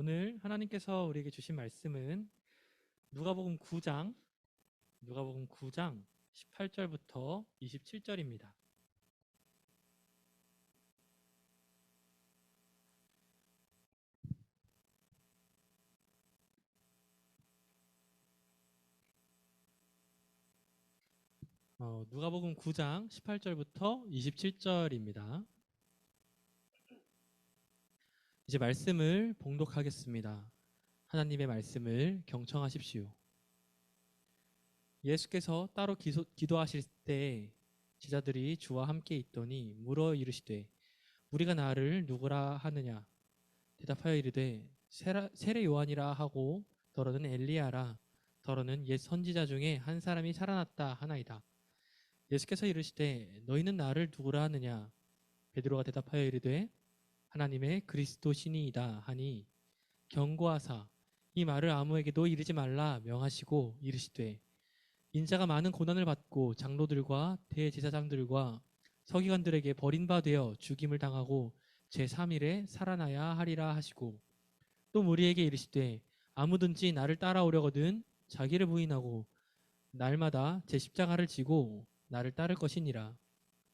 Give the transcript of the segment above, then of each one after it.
오늘 하나님께서 우리에게 주신 말씀은 누가복음 9장 18절부터 27절입니다. 누가복음 9장 18절부터 27절입니다. 이제 말씀을 봉독하겠습니다. 하나님의 말씀을 경청하십시오. 예수께서 따로 기도하실 때 제자들이 주와 함께 있더니 물어 이르시되 우리가 나를 누구라 하느냐? 대답하여 이르되 세례 요한이라 하고 더러는 엘리야라 더러는 옛 선지자 중에 한 사람이 살아났다 하나이다. 예수께서 이르시되 너희는 나를 누구라 하느냐? 베드로가 대답하여 이르되 하나님의 그리스도시니이다 하니 경고하사 이 말을 아무에게도 이르지 말라 명하시고 이르시되 인자가 많은 고난을 받고 장로들과 대제사장들과 서기관들에게 버림바 되어 죽임을 당하고 제3일에 살아나야 하리라 하시고 또 무리에게 이르시되 아무든지 나를 따라오려거든 자기를 부인하고 날마다 제 십자가를 지고 나를 따를 것이니라.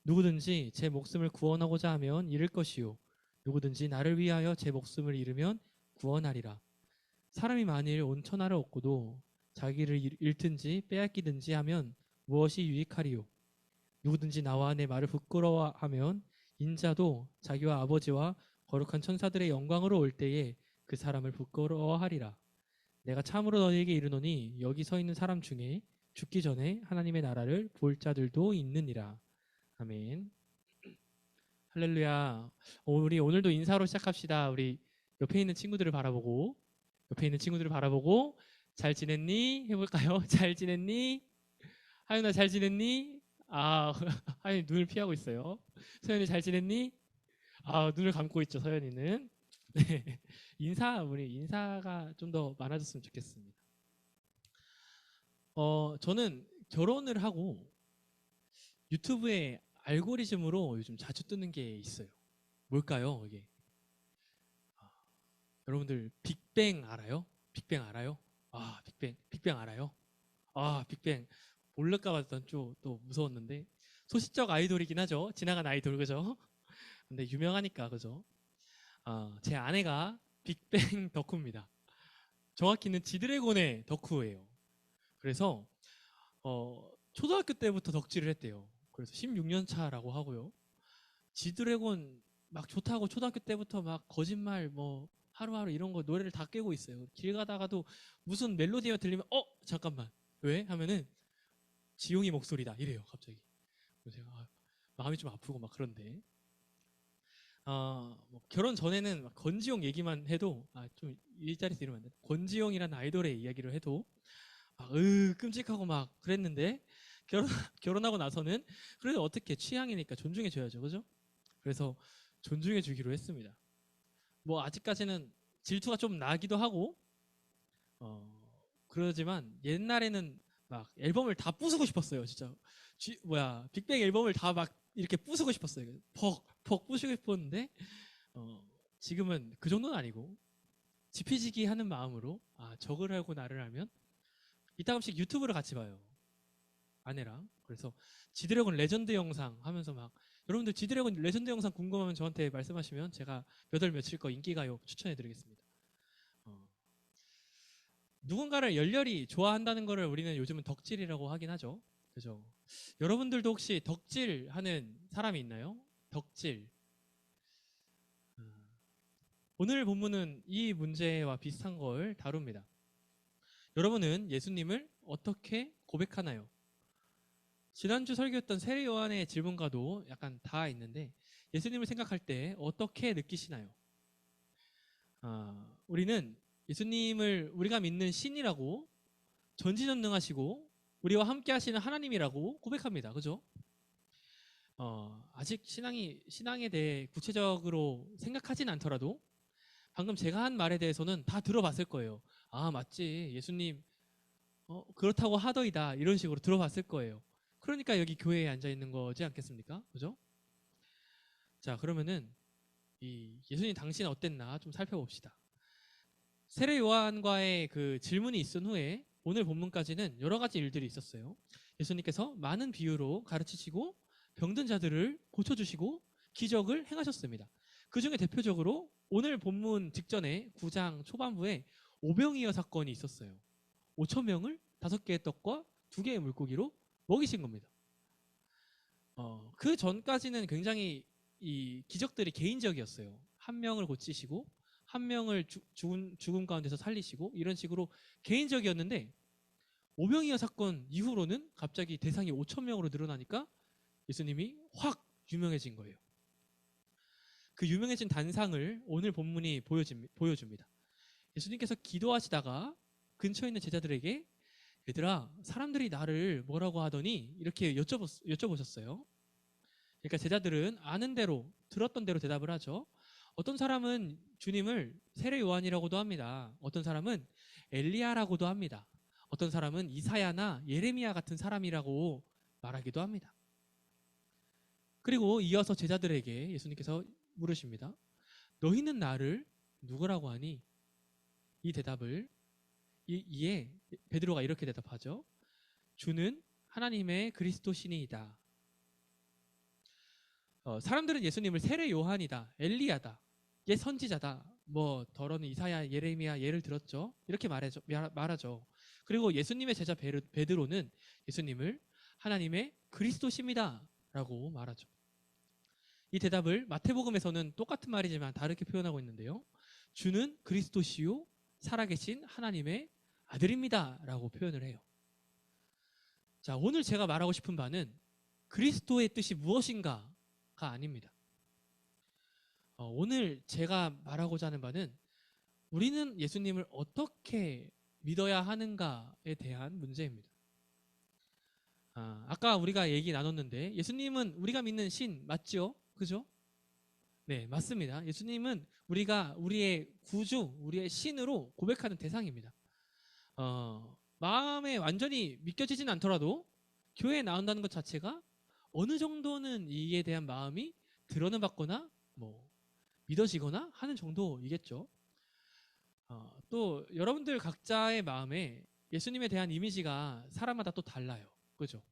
누구든지 제 목숨을 구원하고자 하면 잃을 것이요 누구든지 나를 위하여 제 목숨을 잃으면 구원하리라. 사람이 만일 온 천하를 얻고도 자기를 잃든지 빼앗기든지 하면 무엇이 유익하리요? 누구든지 나와 내 말을 부끄러워하면 인자도 자기와 아버지와 거룩한 천사들의 영광으로 올 때에 그 사람을 부끄러워하리라. 내가 참으로 너희에게 이르노니 여기 서 있는 사람 중에 죽기 전에 하나님의 나라를 볼 자들도 있느니라. 아멘. 할렐루야. 우리 오늘도 인사로 시작합시다. 우리 옆에 있는 친구들을 바라보고 잘 지냈니? 해볼까요? 잘 지냈니? 하윤아 잘 지냈니? 하윤이 눈을 피하고 있어요. 서연이 잘 지냈니? 눈을 감고 있죠, 서연이는. 네. 우리 인사가 좀 더 많아졌으면 좋겠습니다. 저는 결혼을 하고 유튜브에 알고리즘으로 요즘 자주 뜨는 게 있어요. 뭘까요, 이게? 여러분들 빅뱅 알아요? 빅뱅 알아요? 빅뱅 알아요? 빅뱅 모를까봐 또 무서웠는데 소시적 아이돌이긴 하죠. 지나간 아이돌 그죠? 근데 유명하니까 그죠? 제 아내가 빅뱅 덕후입니다. 정확히는 지드래곤의 덕후예요. 그래서 초등학교 때부터 덕질을 했대요. 그래서 16년 차라고 하고요. 지드래곤 막 좋다고 초등학교 때부터 막 거짓말 뭐 하루하루 이런 거 노래를 다 깨고 있어요. 길 가다가도 무슨 멜로디가 들리면 잠깐만 왜? 하면은 지용이 목소리다 이래요 갑자기. 그래서 제가 마음이 좀 아프고 막 그런데 뭐 결혼 전에는 막 건지용 얘기만 해도 좀 일자리에서 이러면 안 돼. 권지용이라는 아이돌의 이야기를 해도 끔찍하고 막 그랬는데 결혼하고 나서는 그래도 어떻게 취향이니까 존중해 줘야죠, 그죠? 그래서 존중해 주기로 했습니다. 뭐 아직까지는 질투가 좀 나기도 하고 그러지만 옛날에는 막 앨범을 다 부수고 싶었어요, 진짜. 빅뱅 앨범을 다 막 이렇게 부수고 싶었어요. 퍽 부수고 싶었는데 지금은 그 정도는 아니고 지피지기 하는 마음으로 적을 하고 나를 알면 이따금씩 유튜브를 같이 봐요, 아내랑. 그래서 지드래곤 레전드 영상 하면서 막 여러분들 지드래곤 레전드 영상 궁금하면 저한테 말씀하시면 제가 몇 월 며칠 거 인기가요 추천해드리겠습니다. 누군가를 열렬히 좋아한다는 것을 우리는 요즘은 덕질이라고 하긴 하죠. 그죠? 여러분들도 혹시 덕질하는 사람이 있나요? 덕질. 오늘 본문은 이 문제와 비슷한 걸 다룹니다. 여러분은 예수님을 어떻게 고백하나요? 지난주 설교했던 세례 요한의 질문과도 약간 다 있는데 예수님을 생각할 때 어떻게 느끼시나요? 우리는 예수님을 우리가 믿는 신이라고 전지전능하시고 우리와 함께 하시는 하나님이라고 고백합니다. 그죠? 아직 신앙에 대해 구체적으로 생각하진 않더라도 방금 제가 한 말에 대해서는 다 들어봤을 거예요. 맞지. 예수님 그렇다고 하더이다. 이런 식으로 들어봤을 거예요. 그러니까 여기 교회에 앉아 있는 거지 않겠습니까? 그죠? 자, 그러면은 이 예수님 당신 어땠나 좀 살펴봅시다. 세례 요한과의 그 질문이 있은 후에 오늘 본문까지는 여러 가지 일들이 있었어요. 예수님께서 많은 비유로 가르치시고 병든 자들을 고쳐주시고 기적을 행하셨습니다. 그 중에 대표적으로 오늘 본문 직전에 9장 초반부에 오병이어 사건이 있었어요. 5천 명을 5개의 떡과 2개의 물고기로 먹이신 겁니다. 그 전까지는 굉장히 이 기적들이 개인적이었어요. 한 명을 고치시고 한 명을 죽음 가운데서 살리시고 이런 식으로 개인적이었는데 오병이어 사건 이후로는 갑자기 대상이 5천 명으로 늘어나니까 예수님이 확 유명해진 거예요. 그 유명해진 단상을 오늘 본문이 보여줍니다. 예수님께서 기도하시다가 근처에 있는 제자들에게 얘들아 사람들이 나를 뭐라고 하더니 이렇게 여쭤보셨어요. 그러니까 제자들은 아는 대로 들었던 대로 대답을 하죠. 어떤 사람은 주님을 세례 요한이라고도 합니다. 어떤 사람은 엘리야라고도 합니다. 어떤 사람은 이사야나 예레미야 같은 사람이라고 말하기도 합니다. 그리고 이어서 제자들에게 예수님께서 물으십니다. 너희는 나를 누구라고 하니? 이 대답을 이에 베드로가 이렇게 대답하죠. 주는 하나님의 그리스도 신이이다. 사람들은 예수님을 세례 요한이다, 엘리야다, 옛 선지자다, 뭐 더러는 이사야, 예레미야 예를 들었죠. 이렇게 말하죠. 그리고 예수님의 제자 베드로는 예수님을 하나님의 그리스도십니다 라고 말하죠. 이 대답을 마태복음에서는 똑같은 말이지만 다르게 표현하고 있는데요. 주는 그리스도시요 살아계신 하나님의 아들입니다 라고 표현을 해요. 자, 오늘 제가 말하고 싶은 바는 그리스도의 뜻이 무엇인가가 아닙니다. 오늘 제가 말하고자 하는 바는 우리는 예수님을 어떻게 믿어야 하는가에 대한 문제입니다. 아까 우리가 얘기 나눴는데 예수님은 우리가 믿는 신 맞죠? 그죠? 네, 맞습니다. 예수님은 우리가 우리의 구주, 우리의 신으로 고백하는 대상입니다. 마음에 완전히 믿겨지진 않더라도 교회에 나온다는 것 자체가 어느 정도는 이에 대한 마음이 드러는 받거나 뭐 믿어지거나 하는 정도이겠죠. 또 여러분들 각자의 마음에 예수님에 대한 이미지가 사람마다 또 달라요. 그죠?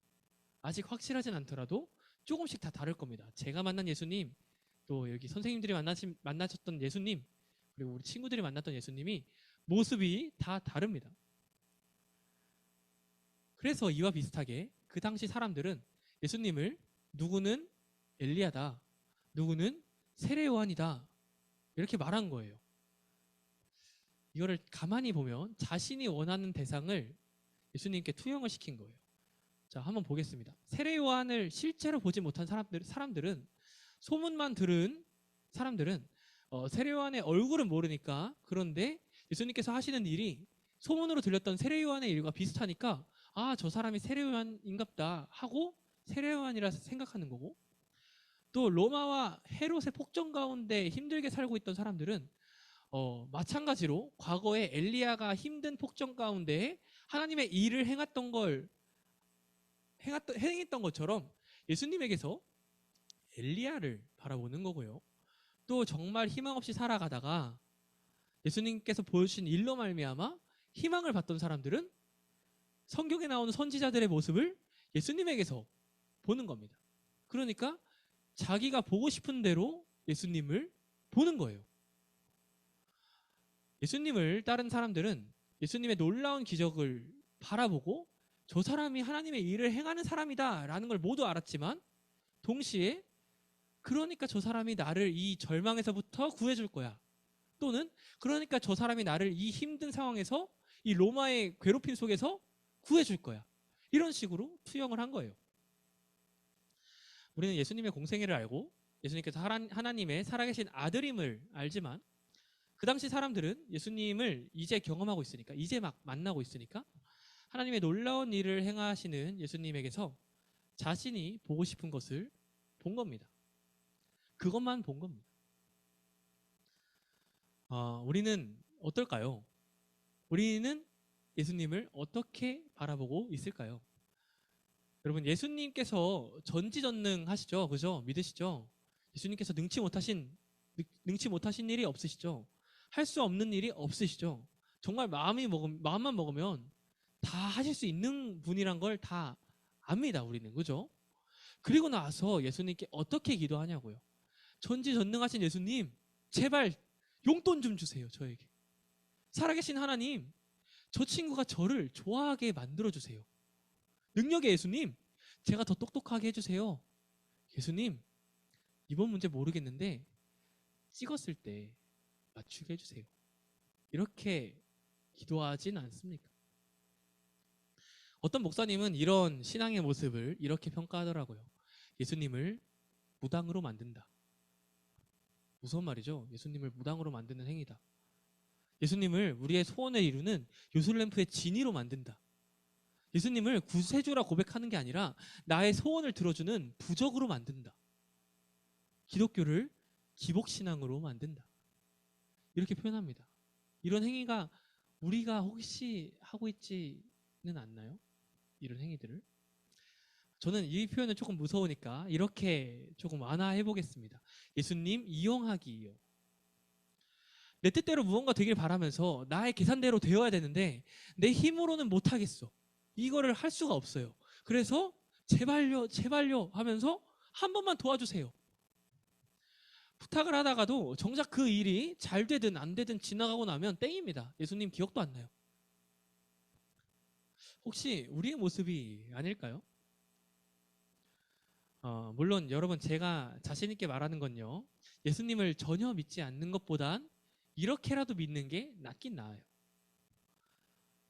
아직 확실하진 않더라도 조금씩 다 다를 겁니다. 제가 만난 예수님, 또 여기 선생님들이 만나셨던 예수님, 그리고 우리 친구들이 만났던 예수님이 모습이 다 다릅니다. 그래서 이와 비슷하게 그 당시 사람들은 예수님을 누구는 엘리야다, 누구는 세례 요한이다 이렇게 말한 거예요. 이거를 가만히 보면 자신이 원하는 대상을 예수님께 투영을 시킨 거예요. 자, 한번 보겠습니다. 세례 요한을 실제로 보지 못한 사람들은 소문만 들은 사람들은 세례 요한의 얼굴은 모르니까 그런데 예수님께서 하시는 일이 소문으로 들렸던 세례 요한의 일과 비슷하니까 저 사람이 세례 요한인갑다 하고 세례 요한이라 생각하는 거고 또 로마와 헤롯의 폭정 가운데 힘들게 살고 있던 사람들은 마찬가지로 과거에 엘리야가 힘든 폭정 가운데 하나님의 일을 행했던 것처럼 예수님에게서 엘리야를 바라보는 거고요. 또 정말 희망 없이 살아가다가 예수님께서 보여주신 일로 말미암아 희망을 받던 사람들은 성경에 나오는 선지자들의 모습을 예수님에게서 보는 겁니다. 그러니까 자기가 보고 싶은 대로 예수님을 보는 거예요. 예수님을 따른 사람들은 예수님의 놀라운 기적을 바라보고 저 사람이 하나님의 일을 행하는 사람이다 라는 걸 모두 알았지만 동시에 그러니까 저 사람이 나를 이 절망에서부터 구해줄 거야. 또는 그러니까 저 사람이 나를 이 힘든 상황에서 이 로마의 괴롭힘 속에서 구해줄 거야. 이런 식으로 투영을 한 거예요. 우리는 예수님의 공생애를 알고 예수님께서 하나님의 살아계신 아들임을 알지만 그 당시 사람들은 예수님을 이제 경험하고 있으니까 이제 막 만나고 있으니까 하나님의 놀라운 일을 행하시는 예수님에게서 자신이 보고 싶은 것을 본 겁니다. 그것만 본 겁니다. 우리는 어떨까요? 우리는 예수님을 어떻게 바라보고 있을까요? 여러분 예수님께서 전지전능하시죠? 그죠? 믿으시죠? 예수님께서 능치 못하신 일이 없으시죠? 할 수 없는 일이 없으시죠? 정말 마음만 먹으면 다 하실 수 있는 분이란 걸 다 압니다, 우리는. 그죠? 그리고 나서 예수님께 어떻게 기도하냐고요. 전지전능하신 예수님, 제발 용돈 좀 주세요, 저에게. 살아계신 하나님, 저 친구가 저를 좋아하게 만들어주세요. 능력의 예수님, 제가 더 똑똑하게 해주세요. 예수님, 이번 문제 모르겠는데 찍었을 때 맞추게 해주세요. 이렇게 기도하진 않습니까? 어떤 목사님은 이런 신앙의 모습을 이렇게 평가하더라고요. 예수님을 무당으로 만든다. 무서운 말이죠. 예수님을 무당으로 만드는 행위다. 예수님을 우리의 소원을 이루는 요술램프의 지니로 만든다. 예수님을 구세주라 고백하는 게 아니라 나의 소원을 들어주는 부적으로 만든다. 기독교를 기복신앙으로 만든다. 이렇게 표현합니다. 이런 행위가 우리가 혹시 하고 있지는 않나요? 이런 행위들을. 저는 이 표현은 조금 무서우니까 이렇게 조금 완화해 보겠습니다. 예수님 이용하기요. 내 뜻대로 무언가 되길 바라면서 나의 계산대로 되어야 되는데 내 힘으로는 못하겠어. 이거를 할 수가 없어요. 그래서 제발요, 제발요 하면서 한 번만 도와주세요. 부탁을 하다가도 정작 그 일이 잘 되든 안 되든 지나가고 나면 땡입니다. 예수님 기억도 안 나요. 혹시 우리의 모습이 아닐까요? 물론 여러분, 제가 자신 있게 말하는 건요, 예수님을 전혀 믿지 않는 것보단 이렇게라도 믿는 게 낫긴 나아요.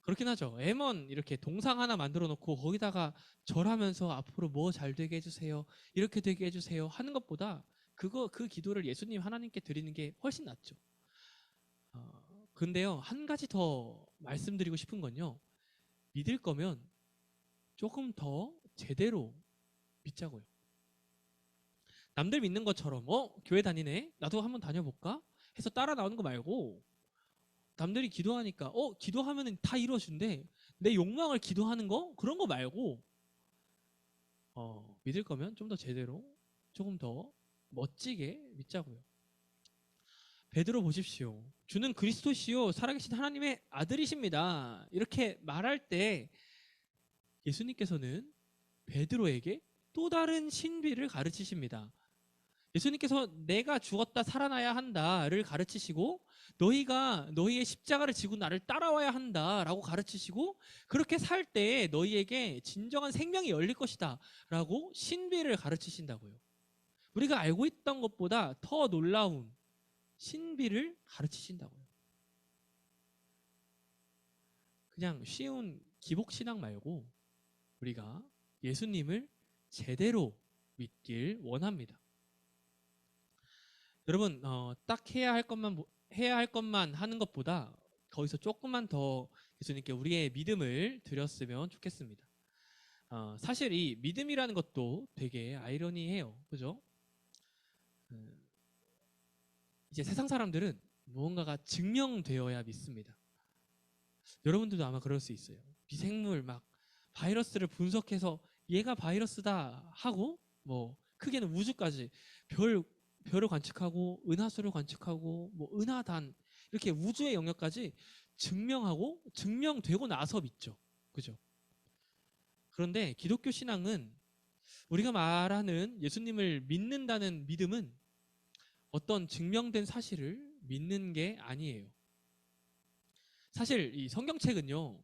그렇긴 하죠. M1 이렇게 동상 하나 만들어 놓고 거기다가 절하면서 앞으로 뭐 잘 되게 해주세요, 이렇게 되게 해주세요 하는 것보다 그 기도를 예수님 하나님께 드리는 게 훨씬 낫죠. 근데요, 한 가지 더 말씀드리고 싶은 건요, 믿을 거면 조금 더 제대로 믿자고요. 남들 믿는 것처럼 교회 다니네, 나도 한번 다녀볼까 해서 따라 나오는 거 말고, 남들이 기도하니까 기도하면 다 이루어진대, 내 욕망을 기도하는 거, 그런 거 말고 믿을 거면 좀 더 제대로, 조금 더 멋지게 믿자고요. 베드로 보십시오. 주는 그리스도시요 살아계신 하나님의 아들이십니다. 이렇게 말할 때 예수님께서는 베드로에게 또 다른 신비를 가르치십니다. 예수님께서 내가 죽었다 살아나야 한다를 가르치시고, 너희가 너희의 십자가를 지고 나를 따라와야 한다라고 가르치시고, 그렇게 살 때 너희에게 진정한 생명이 열릴 것이다 라고 신비를 가르치신다고요. 우리가 알고 있던 것보다 더 놀라운 신비를 가르치신다고요. 그냥 쉬운 기복신앙 말고 우리가 예수님을 제대로 믿길 원합니다. 여러분, 딱 해야 할 것만 하는 것보다 거기서 조금만 더 예수님께 우리의 믿음을 드렸으면 좋겠습니다. 사실 이 믿음이라는 것도 되게 아이러니해요. 그죠? 이제 세상 사람들은 무언가가 증명되어야 믿습니다. 여러분들도 아마 그럴 수 있어요. 미생물 막 바이러스를 분석해서 얘가 바이러스다 하고, 뭐 크게는 우주까지 별을 관측하고 은하수를 관측하고 뭐 은하단, 이렇게 우주의 영역까지 증명하고 증명되고 나서 믿죠. 그죠? 그런데 기독교 신앙은, 우리가 말하는 예수님을 믿는다는 믿음은 어떤 증명된 사실을 믿는 게 아니에요. 사실 이 성경책은요,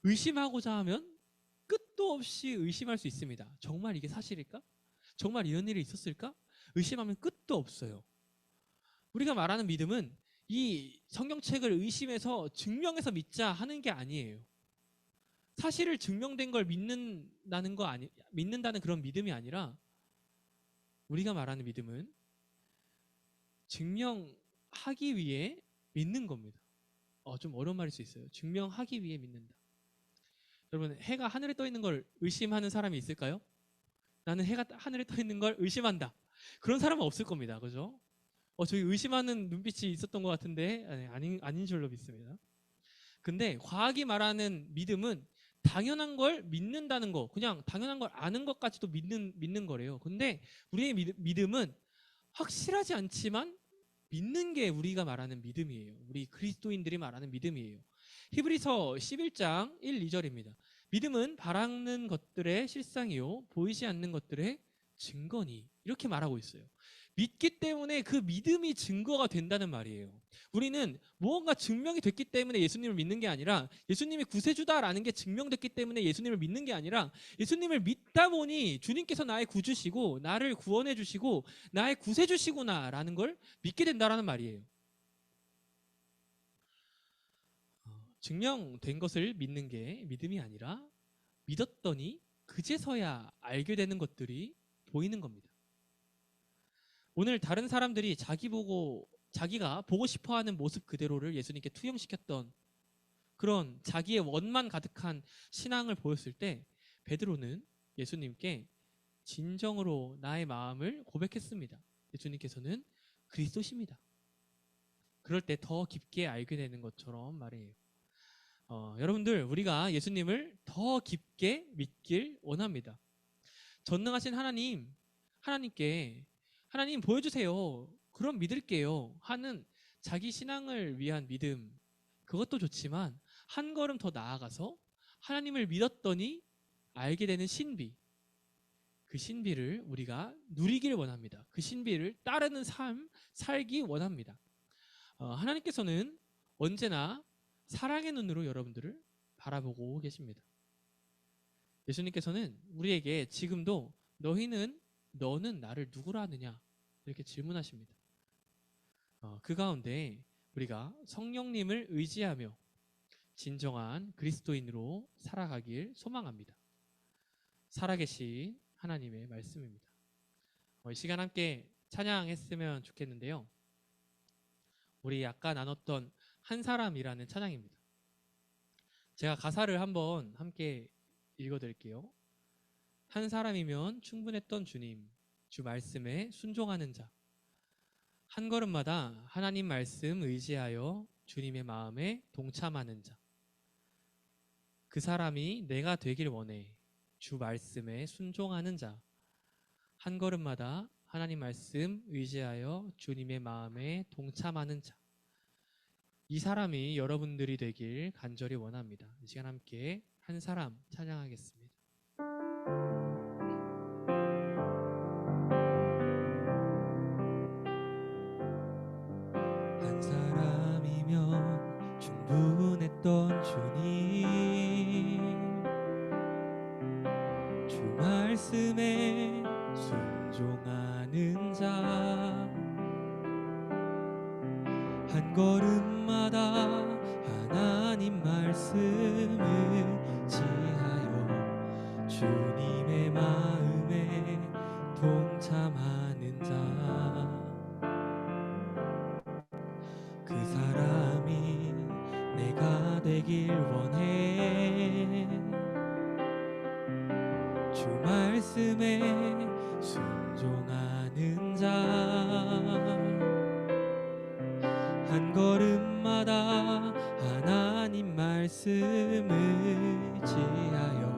의심하고자 하면 끝도 없이 의심할 수 있습니다. 정말 이게 사실일까? 정말 이런 일이 있었을까? 의심하면 끝도 없어요. 우리가 말하는 믿음은 이 성경책을 의심해서 증명해서 믿자 하는 게 아니에요. 사실을 증명된 걸 믿는다는 그런 믿음이 아니라, 우리가 말하는 믿음은 증명하기 위해 믿는 겁니다. 좀 어려운 말일 수 있어요. 증명하기 위해 믿는다. 여러분, 해가 하늘에 떠 있는 걸 의심하는 사람이 있을까요? 나는 해가 하늘에 떠 있는 걸 의심한다. 그런 사람은 없을 겁니다. 그죠? 저희 의심하는 눈빛이 있었던 것 같은데 아닌 줄로 믿습니다. 근데 과학이 말하는 믿음은 당연한 걸 믿는다는 거, 그냥 당연한 걸 아는 것까지도 믿는 거래요. 근데 우리의 믿음은 확실하지 않지만 믿는 게 우리가 말하는 믿음이에요. 우리 그리스도인들이 말하는 믿음이에요. 히브리서 11장 1, 2절입니다. 믿음은 바라는 것들의 실상이요 보이지 않는 것들의 증거니, 이렇게 말하고 있어요. 믿기 때문에 그 믿음이 증거가 된다는 말이에요. 우리는 무언가 증명이 됐기 때문에 예수님을 믿는 게 아니라, 예수님이 구세주다라는 게 증명됐기 때문에 예수님을 믿는 게 아니라, 예수님을 믿다 보니 주님께서 나의 구주시고 나를 구원해 주시고 나의 구세주시구나라는 걸 믿게 된다라는 말이에요. 증명된 것을 믿는 게 믿음이 아니라, 믿었더니 그제서야 알게 되는 것들이 보이는 겁니다. 오늘 다른 사람들이 자기가 보고 싶어하는 모습 그대로를 예수님께 투영시켰던 그런 자기의 원만 가득한 신앙을 보였을 때, 베드로는 예수님께 진정으로 나의 마음을 고백했습니다. 예수님께서는 그리스도십니다. 그럴 때 더 깊게 알게 되는 것처럼 말이에요. 여러분들, 우리가 예수님을 더 깊게 믿길 원합니다. 전능하신 하나님께 하나님 보여주세요, 그럼 믿을게요 하는 자기 신앙을 위한 믿음, 그것도 좋지만 한 걸음 더 나아가서 하나님을 믿었더니 알게 되는 신비, 그 신비를 우리가 누리길 원합니다. 그 신비를 따르는 삶 살기 원합니다. 하나님께서는 언제나 사랑의 눈으로 여러분들을 바라보고 계십니다. 예수님께서는 우리에게 지금도 너는 나를 누구라 하느냐, 이렇게 질문하십니다. 그 가운데 우리가 성령님을 의지하며 진정한 그리스도인으로 살아가길 소망합니다. 살아계신 하나님의 말씀입니다. 이 시간 함께 찬양했으면 좋겠는데요. 우리 아까 나눴던 한 사람이라는 찬양입니다. 제가 가사를 한번 함께 읽어드릴게요. 한 사람이면 충분했던 주님, 주 말씀에 순종하는 자, 한 걸음마다 하나님 말씀 의지하여 주님의 마음에 동참하는 자, 그 사람이 내가 되길 원해. 주 말씀에 순종하는 자, 한 걸음마다 하나님 말씀 의지하여 주님의 마음에 동참하는 자, 이 사람이 여러분들이 되길 간절히 원합니다. 이 시간 함께 한 사람 찬양하겠습니다. 한 사람이면 충분했던 주님, 주 말씀에 순종하는 자, 한 걸음마다 하나님 말씀을 지하여 주님의 마음에 동참하는 자, 그 사람이 내가 되길 원해. 주 말씀에 순종하는 자, 한 걸음마다 하나님 말씀을 지하여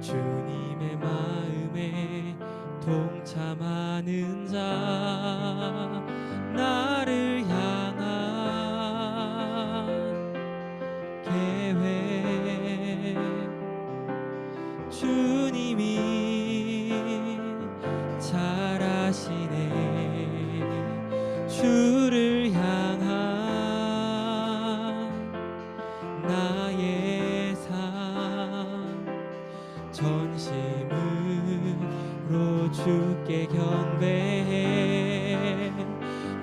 주님의 마음에 동참하는 자, 나를 향한 계획 주님이 잘 아시네. 주를 향한 나의 삶, 전심으로 주께 경배해.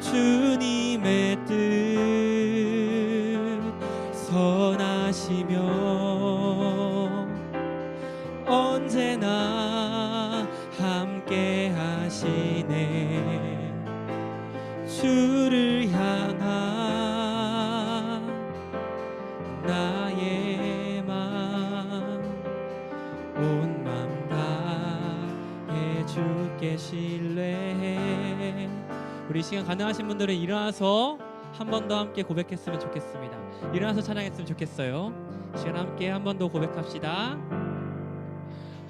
주님의 뜻 선하시며 언제나 함께 하시네. 주를 향한 나의 맘, 온 맘 다해 주께 신뢰해. 우리 시간 가능하신 분들은 일어나서 한 번 더 함께 고백했으면 좋겠습니다. 일어나서 찬양했으면 좋겠어요. 시간 함께 한 번 더 고백합시다.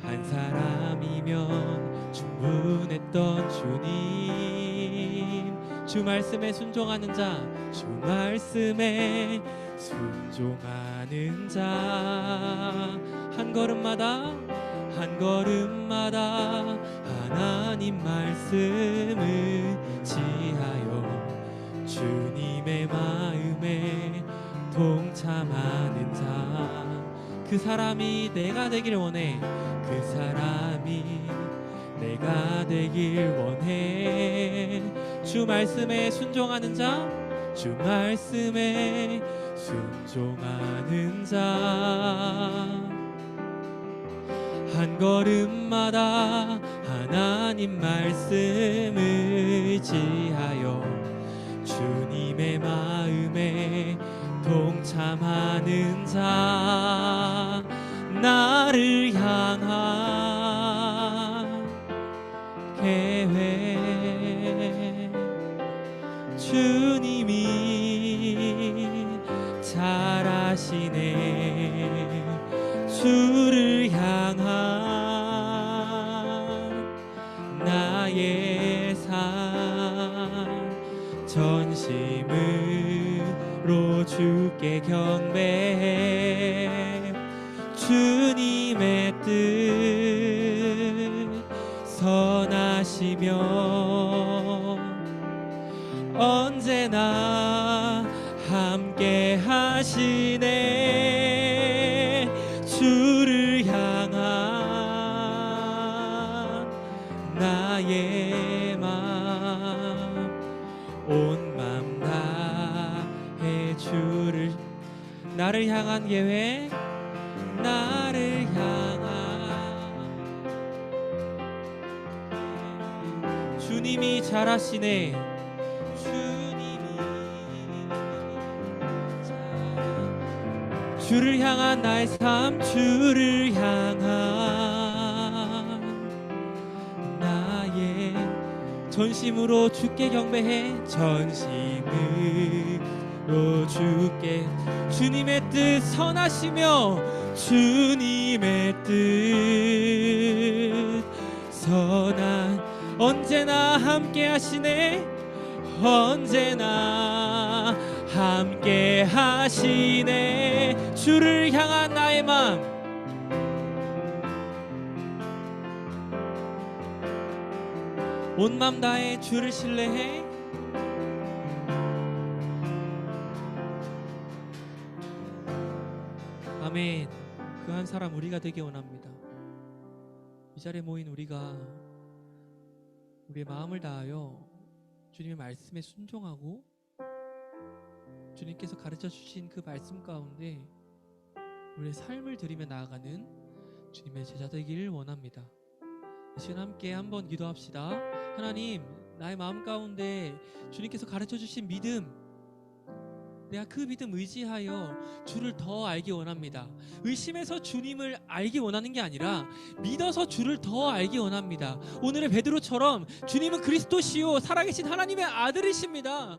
한 사람이면 충분했던 주님, 주 말씀에 순종하는 자, 주 말씀에 순종하는 자. 한 걸음마다 한 걸음마다 하나님 말씀을 지하여 주님의 마음에 동참하는 자. 그 사람이 내가 되길 원해. 그 사람이 내가 되길 원해. 주 말씀에 순종하는 자, 주 말씀에 순종하는 자. 한 걸음마다 하나님 말씀을 지하여 주님의 마음에 동참하는 자. 나를 향한 계획, 주님이 잘 아시네. 주를 향한 나의 삶, 전심으로 주께 경배해. 주님의 뜻 선하시며 언제나 함께 하시네. 주를 향한 나의 맘, 온 맘 다해 주를. 나를 향한 계획, 나를 향한 주님이 잘하시네. 주를 향한 나의 삶, 주를 향한 나의 전심으로 주께 경배해. 전심으로 주께. 주님의 뜻 선하시며 주님의 뜻 선한 언제나 함께 하시네. 언제나 함께 하시네. 주를 향한 나의 마음, 온 맘 다해 주를 신뢰해. 아멘. 그 한 사람 우리가 되기 원합니다. 이 자리에 모인 우리가 우리의 마음을 다하여 주님의 말씀에 순종하고 주님께서 가르쳐 주신 그 말씀 가운데 우리의 삶을 드리며 나아가는 주님의 제자 되기를 원합니다. 이 시간 함께 한번 기도합시다. 하나님, 나의 마음 가운데 주님께서 가르쳐 주신 믿음, 내가 그 믿음 의지하여 주를 더 알기 원합니다. 의심해서 주님을 알기 원하는 게 아니라 믿어서 주를 더 알기 원합니다. 오늘의 베드로처럼 주님은 그리스도시요 살아계신 하나님의 아들이십니다.